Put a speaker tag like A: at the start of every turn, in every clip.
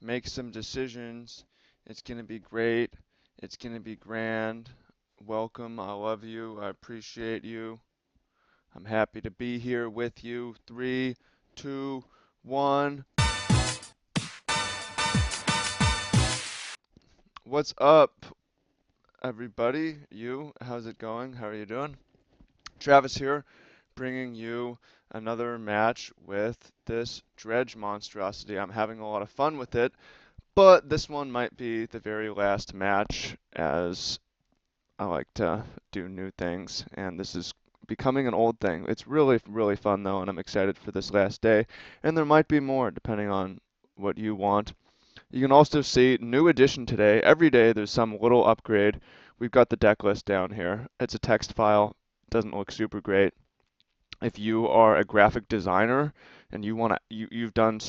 A: make some decisions. It's going to be great. It's going to be grand. Welcome. I love you. I appreciate you. I'm happy to be here with you. 3, 2, 1. What's up, everybody? How's it going? How are you doing? Travis here, bringing you another match with this dredge monstrosity. I'm having a lot of fun with it, but this one might be the very last match, as I like to do new things, and this is becoming an old thing. It's really, really fun though, and I'm excited for this last day, and there might be more depending on what you want. You can also see new addition today. Every day there's some little upgrade. We've got the deck list down here. It's a text file. Doesn't look super great. If you are a graphic designer and you've done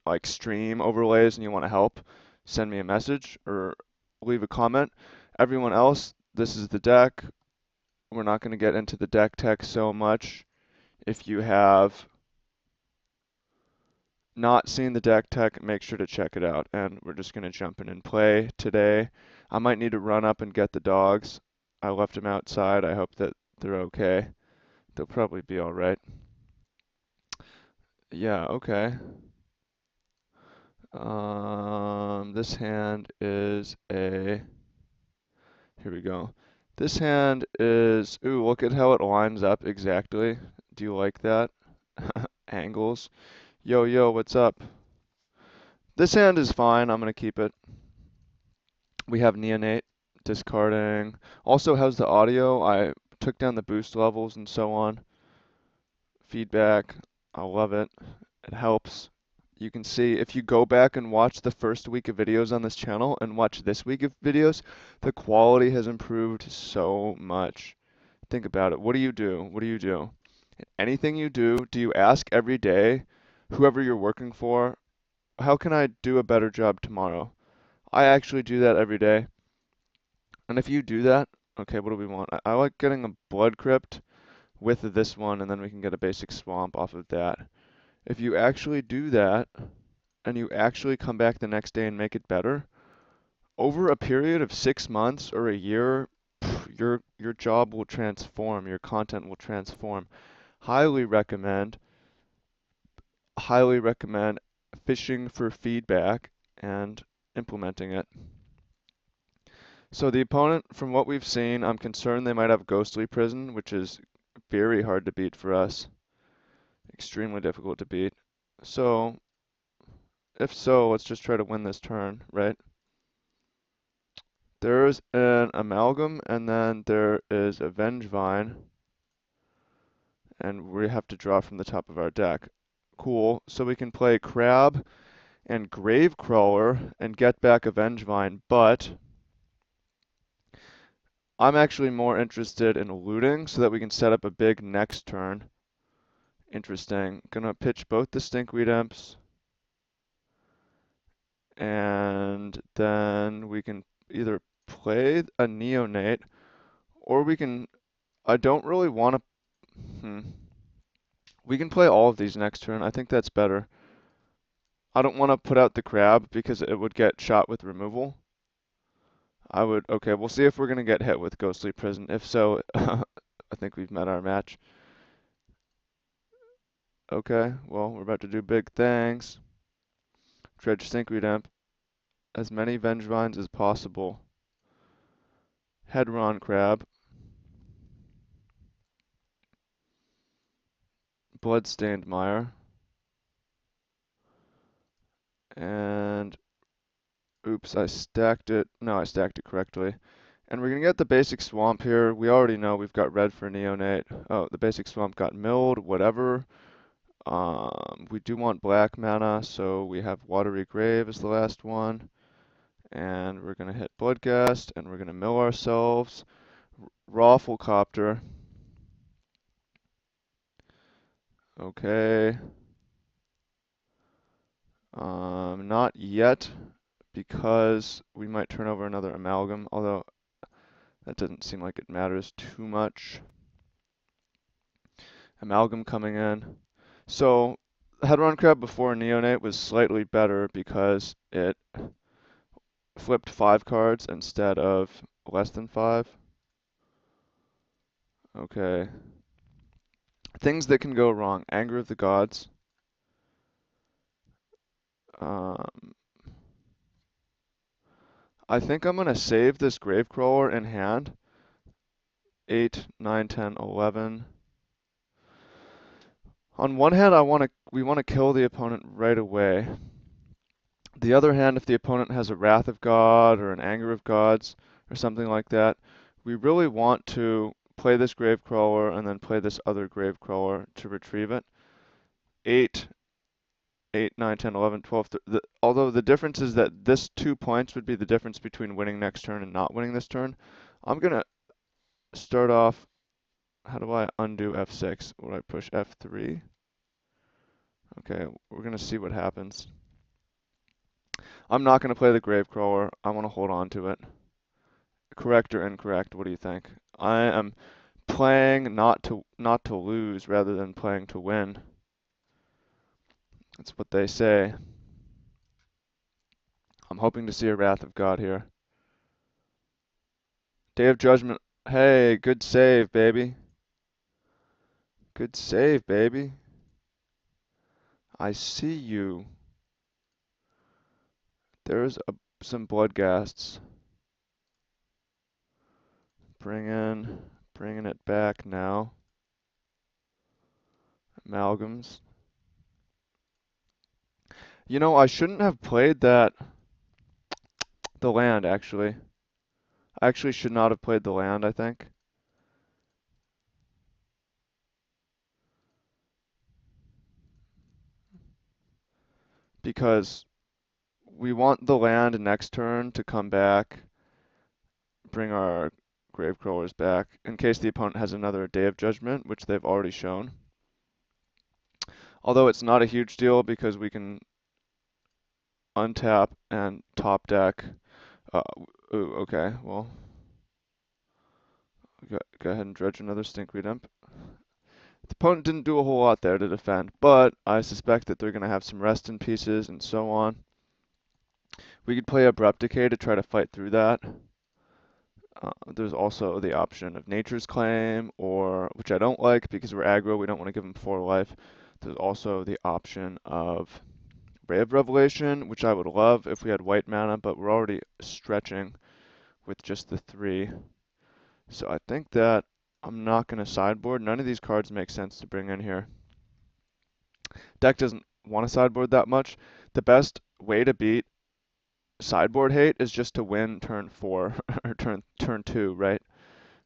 A: like stream overlays and you want to help, send me a message or leave a comment. Everyone else, this is the deck. We're not going to get into the deck tech so much. If you have not seen the deck tech, make sure to check it out. And we're just going to jump in and play today. I might need to run up and get the dogs. I left them outside. I hope that they're okay. They'll probably be all right. Yeah, okay. This hand is a, here we go. This hand is, ooh, look at how it lines up exactly. Do you like that? Angles. Yo, yo, what's up? This hand is fine. I'm going to keep it. We have neonate, discarding. Also, how's the audio? I took down the boost levels and so on. Feedback. I love it. It helps. You can see if you go back and watch the first week of videos on this channel and watch this week of videos, the quality has improved so much. Think about it. What do you do? What do you do? Anything you do you ask every day, whoever you're working for, how can I do a better job tomorrow? I actually do that every day. And if you do that, okay, what do we want? I like getting a blood crypt with this one, and then we can get a basic swamp off of that. If you actually do that, and you actually come back the next day and make it better, over a period of 6 months or a year, your job will transform, your content will transform. Highly recommend, highly recommend fishing for feedback and implementing it. So the opponent, from what we've seen, I'm concerned they might have Ghostly Prison, which is very hard to beat for us. Extremely difficult to beat. So, if so, let's just try to win this turn, right? There's an Amalgam, and then there is a Vengevine, and we have to draw from the top of our deck. Cool. So we can play Crab and Gravecrawler and get back a Vengevine, but I'm actually more interested in looting so that we can set up a big next turn. Interesting. Gonna pitch both the Stinkweed Imps, and then we can either play a Neonate, or we can, I don't really want to, we can play all of these next turn. I think that's better. I don't want to put out the Crab because it would get shot with removal. Okay, we'll see if we're going to get hit with Ghostly Prison. If so, I think we've met our match. Okay, well, we're about to do big things. Dredge Stinkweed Imp. As many Vengevines as possible. Hedron Crab. Bloodstained Mire. And oops, I stacked it. No, I stacked it correctly. And we're going to get the basic swamp here. We already know we've got red for neonate. Oh, the basic swamp got milled, whatever. We do want black mana, so we have Watery Grave as the last one. And we're going to hit Bloodghast, and we're going to mill ourselves. Rafflecopter. Okay. Not yet, because we might turn over another Amalgam, although that doesn't seem like it matters too much. Amalgam coming in. So Head-on crab before neonate was slightly better because it flipped 5 cards instead of less than 5. Okay. Things that can go wrong. Anger of the Gods. Um, I think I'm gonna save this Gravecrawler in hand. 8, 9, 10, 11. On one hand, we want to kill the opponent right away. The other hand, if the opponent has a Wrath of God or an Anger of Gods or something like that, we really want to play this Gravecrawler and then play this other Gravecrawler to retrieve it. 8, 8, 9, 10, 11, 12. Although the difference is that this 2 points would be the difference between winning next turn and not winning this turn. I'm going to start off. How do I undo F6? Would I push F3? Okay, we're going to see what happens. I'm not going to play the Gravecrawler. I want to hold on to it. Correct or incorrect? What do you think? I am playing not to lose rather than playing to win. That's what they say. I'm hoping to see a Wrath of God here. Day of Judgment. Hey, good save, baby. Good save, baby. I see you. There's some Bloodghasts. Bringing it back now. Amalgams. You know, I shouldn't have played the land, actually. I actually should not have played the land, I think. Because we want the land next turn to come back, bring our Gravecrawlers back, in case the opponent has another Day of Judgment, which they've already shown. Although it's not a huge deal because we can untap and top deck. Ooh, okay, well, go ahead and dredge another Stinkweed Imp. The opponent didn't do a whole lot there to defend, but I suspect that they're going to have some rest in pieces and so on. We could play Abrupt Decay to try to fight through that. There's also the option of Nature's Claim, which I don't like because we're aggro, we don't want to give them 4 life. There's also the option of Ray of Revelation, which I would love if we had white mana, but we're already stretching with just the 3. So I think that I'm not going to sideboard. None of these cards make sense to bring in here. Deck doesn't want to sideboard that much. The best way to beat sideboard hate is just to win turn 4 or turn 2, right?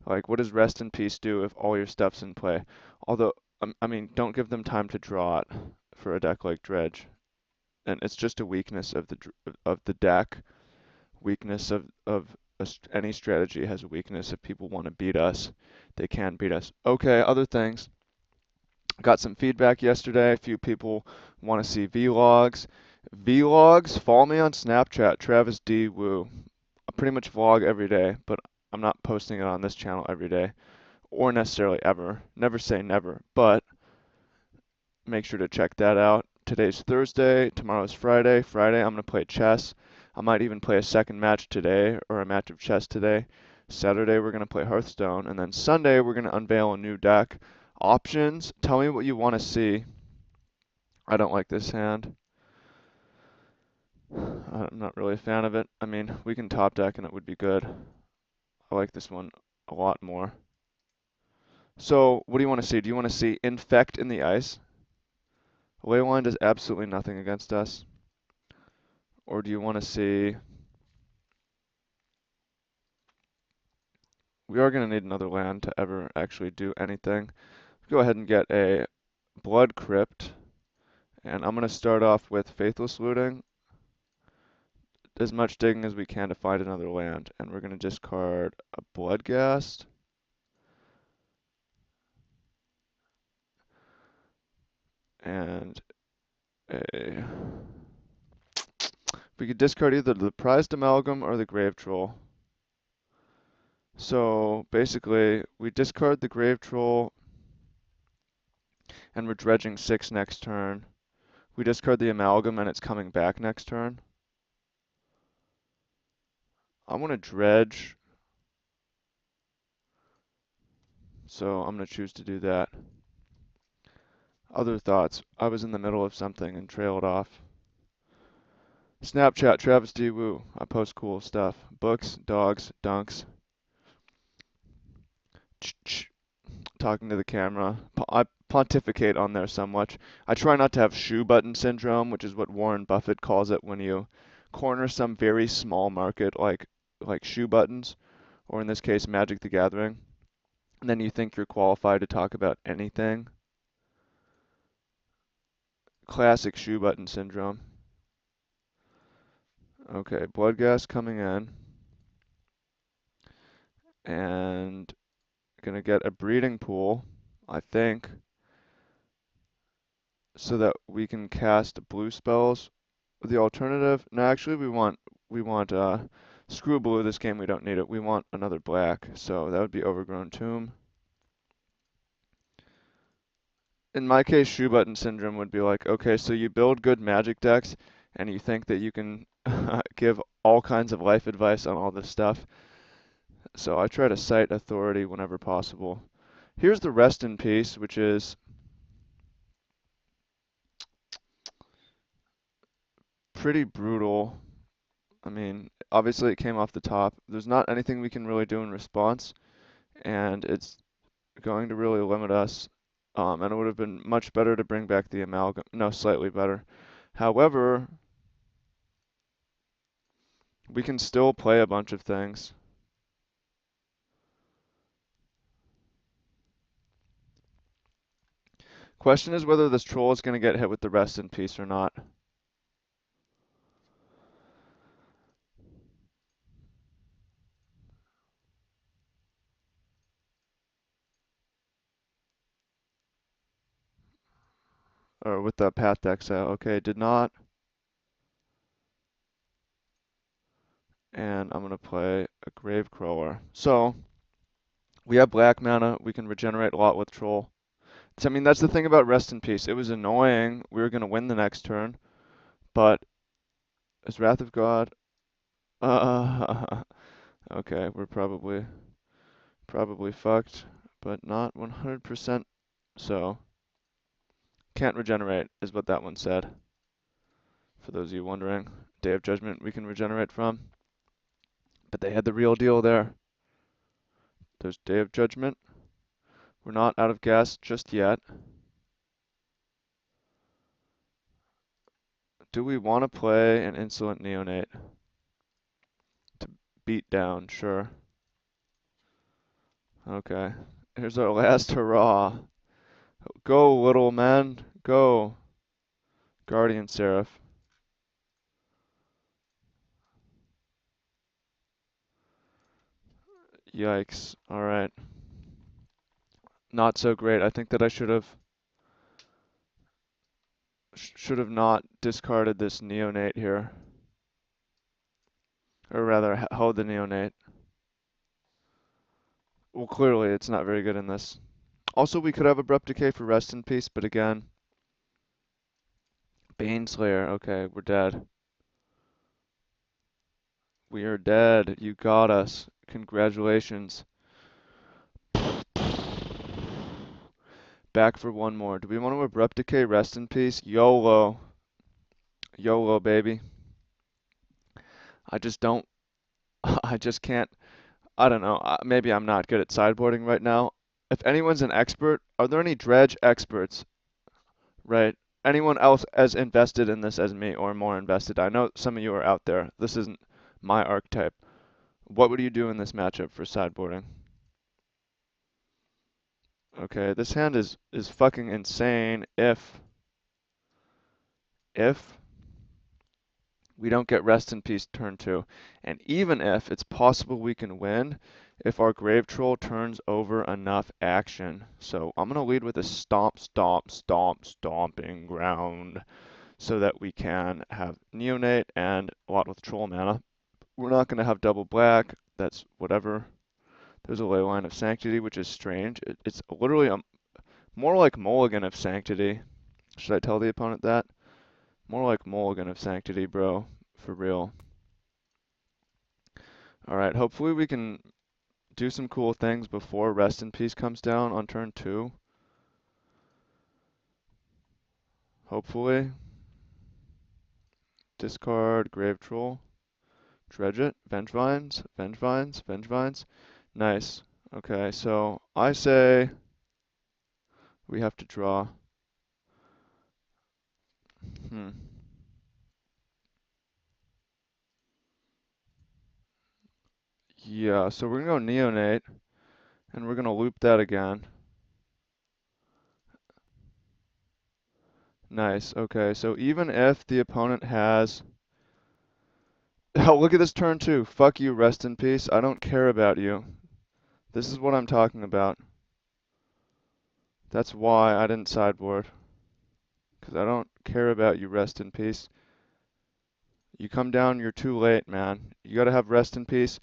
A: Like, what does Rest in Peace do if all your stuff's in play? Although, I mean, don't give them time to draw it for a deck like Dredge. And it's just a weakness of the deck. Weakness of any strategy has a weakness. If people want to beat us, they can beat us. Okay, other things. Got some feedback yesterday. A few people want to see vlogs. Vlogs, follow me on Snapchat, Travis D. Woo. I pretty much vlog every day, but I'm not posting it on this channel every day, or necessarily ever. Never say never, but make sure to check that out. Today's Thursday, tomorrow's Friday. Friday, I'm going to play chess. I might even play a second match today, or a match of chess today. Saturday, we're going to play Hearthstone. And then Sunday, we're going to unveil a new deck. Options, tell me what you want to see. I don't like this hand. I'm not really a fan of it. I mean, we can top deck and it would be good. I like this one a lot more. So, what do you want to see? Do you want to see Infect in the ice? Leyline does absolutely nothing against us. Or do you want to see... We are going to need another land to ever actually do anything. Go ahead and get a Blood Crypt. And I'm going to start off with Faithless Looting. As much digging as we can to find another land. And we're going to discard a Bloodghast. And a... We could discard either the Prized Amalgam or the Grave Troll. So basically, we discard the Grave Troll, and we're dredging 6 next turn. We discard the Amalgam and it's coming back next turn. I want to dredge, so I'm going to choose to do that. Other thoughts. I was in the middle of something and trailed off. Snapchat, Travis D. Woo. I post cool stuff. Books, dogs, dunks. Talking to the camera. I pontificate on there so much. I try not to have shoe button syndrome, which is what Warren Buffett calls it when you corner some very small market like shoe buttons, or in this case Magic the Gathering, and then you think you're qualified to talk about anything. Classic shoe button syndrome. Okay, blood gas coming in, and gonna get a breeding pool, I think, so that we can cast blue spells. The alternative, no, actually we want screw blue this game. We don't need it. We want another black, so that would be Overgrown Tomb. In my case, shoe button syndrome would be like, okay, so you build good Magic decks, and you think that you can give all kinds of life advice on all this stuff. So I try to cite authority whenever possible. Here's the Rest in Peace, which is pretty brutal. I mean, obviously it came off the top. There's not anything we can really do in response, and it's going to really limit us. And it would have been much better to bring back the Amalgam. No, slightly better. However, we can still play a bunch of things. Question is whether this troll is going to get hit with the Rest in Peace or not. Or with the Path Exile. Okay, did not. And I'm going to play a Gravecrawler. So, we have black mana. We can regenerate a lot with troll. So, I mean, that's the thing about Rest in Peace. It was annoying. We were going to win the next turn. But, is Wrath of God... okay, we're probably fucked. But not 100% so. Can't regenerate, is what that one said. For those of you wondering. Day of Judgment we can regenerate from. But they had the real deal there. There's Day of Judgment. We're not out of gas just yet. Do we want to play an Insolent Neonate? To beat down, sure. Okay. Here's our last hurrah. Go, little man. Go. Guardian Seraph. Yikes. Alright. Not so great. I think that I should have not discarded this Neonate here. Or rather, held the Neonate. Well, clearly it's not very good in this. Also, we could have Abrupt Decay for Rest in Peace, but again... Baneslayer. Okay, we're dead. We are dead. You got us. Congratulations. Back for one more. Do we want to Abrupt Decay, Rest in Peace? YOLO. YOLO, baby. I just don't... I just can't... I don't know. Maybe I'm not good at sideboarding right now. If anyone's an expert, are there any dredge experts? Right? Anyone else as invested in this as me or more invested? I know some of you are out there. This isn't my archetype. What would you do in this matchup for sideboarding? Okay, this hand is fucking insane if we don't get Rest in Peace turn 2. And even if it's possible we can win if our Grave Troll turns over enough action. So I'm going to lead with a stomp, stomp, stomp, stomping ground so that we can have Neonate and a lot with Troll mana. We're not going to have double black. That's whatever. There's a Leyline of Sanctity, which is strange. It's literally more like Mulligan of Sanctity. Should I tell the opponent that? More like Mulligan of Sanctity, bro. For real. Alright, hopefully we can do some cool things before Rest in Peace comes down on turn 2. Hopefully. Discard Grave Troll. Dredge it. Vengevines. Vengevines. Vengevines. Nice. Okay, so I say we have to draw. Hmm. Yeah, so we're gonna go Neonate, and we're gonna loop that again. Nice. Okay, so even if the opponent has... Oh, look at this turn 2. Fuck you, Rest in Peace. I don't care about you. This is what I'm talking about. That's why I didn't sideboard. Because I don't care about you, Rest in Peace. You come down, you're too late, man. You gotta have Rest in Peace.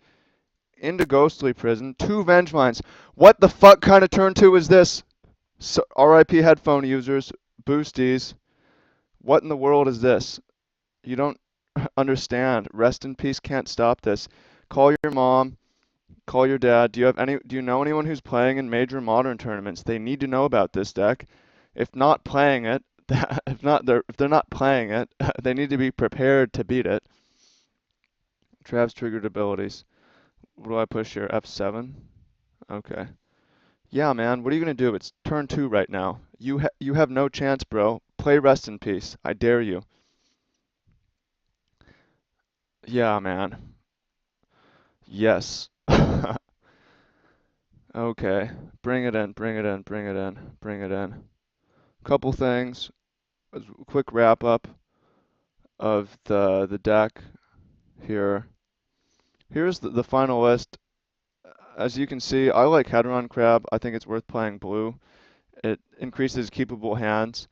A: Into Ghostly Prison. 2 Vengevines. What the fuck kind of turn 2 is this? So, RIP headphone users. Boosties. What in the world is this? You don't understand. Rest in Peace can't stop this. Call your mom. Call your dad. Do you know anyone who's playing in major modern tournaments? They need to know about this deck. If not playing it, if they're not playing it, they need to be prepared to beat it. Trav's triggered abilities. What do I push here? F7? Okay. Yeah, man, what are you gonna do? It's turn 2 right now. You have no chance, bro. Play Rest in Peace. I dare you. Yeah, man. Yes. Okay. Bring it in, bring it in, bring it in, bring it in. Couple things. A quick wrap up of the deck here. Here's the final list. As you can see, I like Hadron Crab. I think it's worth playing blue. It increases keepable hands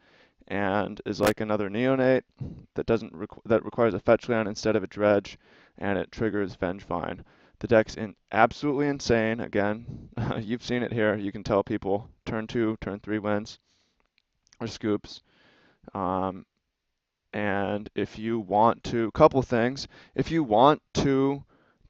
A: and is like another Neonate that requires a fetch land instead of a dredge, and it triggers Vengevine. The deck's absolutely insane. Again, you've seen it here. You can tell people turn 2, turn 3 wins or scoops. Um, and if you want to, couple things, if you want to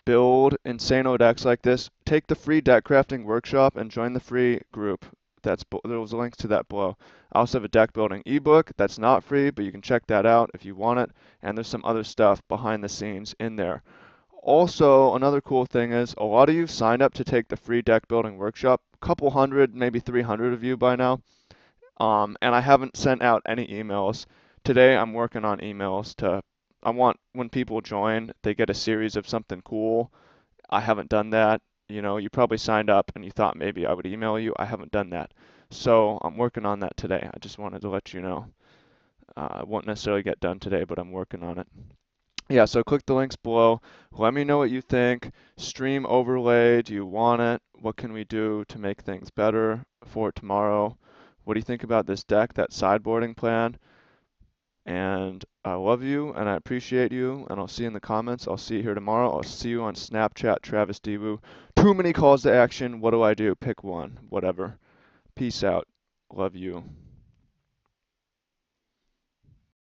A: build insano decks like this, take the free deck crafting workshop and join the free group. There's links to that below. I also have a deck building ebook that's not free, but you can check that out if you want it. And there's some other stuff behind the scenes in there. Also, another cool thing is a lot of you signed up to take the free deck building workshop. A couple hundred, maybe 300 of you by now. And I haven't sent out any emails. Today I'm working on emails I want when people join, they get a series of something cool. I haven't done that. You know, you probably signed up and you thought maybe I would email you. I haven't done that. So I'm working on that today. I just wanted to let you know. It won't necessarily get done today, but I'm working on it. Yeah, so click the links below. Let me know what you think. Stream overlay, do you want it? What can we do to make things better for tomorrow? What do you think about this deck, that sideboarding plan? And I love you and I appreciate you, and I'll see you in the comments. I'll see you here tomorrow. I'll see you on Snapchat, Travis Dewu. Too many calls to action. What do I do? Pick one. Whatever. Peace out. Love you.